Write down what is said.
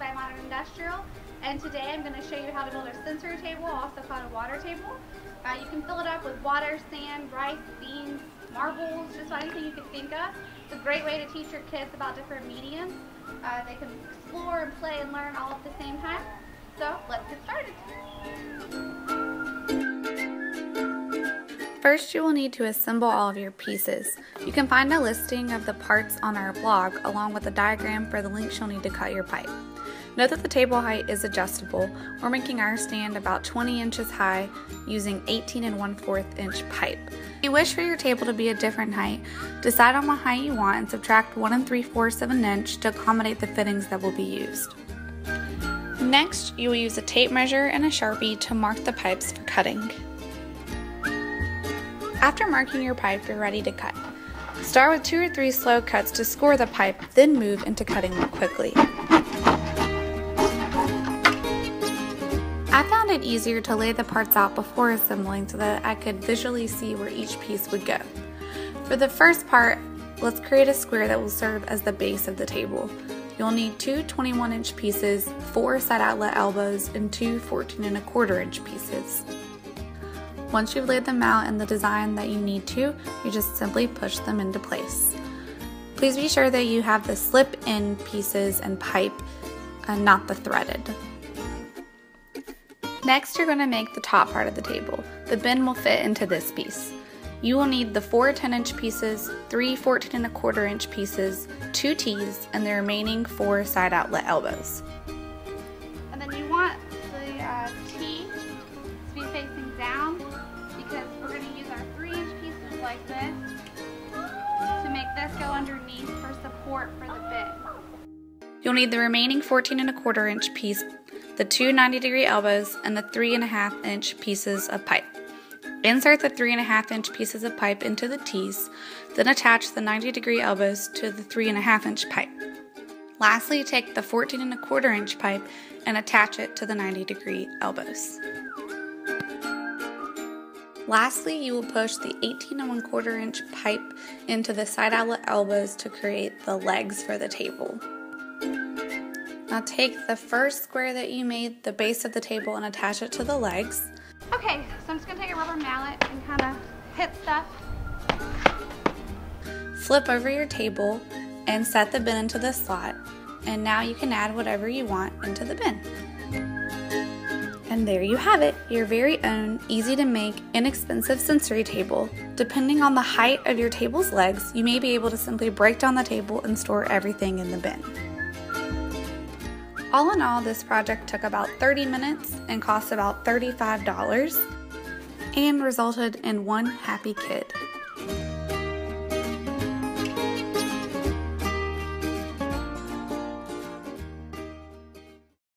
by Modern Industrial, and today I'm going to show you how to build a sensory table, also called a water table. You can fill it up with water, sand, rice, beans, marbles, just about anything you can think of. It's a great way to teach your kids about different mediums. They can explore and play and learn all at the same time. So let's get started. First, you will need to assemble all of your pieces. You can find a listing of the parts on our blog along with a diagram for the lengths you'll need to cut your pipe. Note that the table height is adjustable. We're making our stand about 20 inches high using 18 1/4 inch pipe. If you wish for your table to be a different height, decide on what height you want and subtract 1 3/4 of an inch to accommodate the fittings that will be used. Next, you will use a tape measure and a Sharpie to mark the pipes for cutting. After marking your pipe, you're ready to cut. Start with 2 or 3 slow cuts to score the pipe, then move into cutting more quickly. I found it easier to lay the parts out before assembling so that I could visually see where each piece would go. For the first part, let's create a square that will serve as the base of the table. You'll need 2 21-inch pieces, 4 side outlet elbows, and 2 14 1/4 inch pieces. Once you've laid them out in the design that you need to, you just simply push them into place. Please be sure that you have the slip-in pieces and pipe and not the threaded. Next, you're going to make the top part of the table. The bin will fit into this piece. You will need the 4 10-inch pieces, 3 14 1/4 inch pieces, 2 T's, and the remaining 4 side outlet elbows. And then you want the T to be facing down because we're going to use our 3-inch pieces like this to make this go underneath for support for the bin. You'll need the remaining 14 1/4 inch piece, the 2 90-degree elbows, and the 3 1/2 inch pieces of pipe. Insert the 3 1/2 inch pieces of pipe into the T's, then attach the 90-degree elbows to the 3 1/2 inch pipe. Lastly, take the 14 1/4 inch pipe and attach it to the 90-degree elbows. Lastly, you will push the 18 1/4 inch pipe into the side outlet elbows to create the legs for the table. Now take the first square that you made, the base of the table, and attach it to the legs. Okay, so I'm just going to take a rubber mallet and kind of hit stuff. Flip over your table and set the bin into the slot, and now you can add whatever you want into the bin. And there you have it, your very own, easy to make, inexpensive sensory table. Depending on the height of your table's legs, you may be able to simply break down the table and store everything in the bin. All in all, this project took about 30 minutes and cost about $35 and resulted in one happy kid.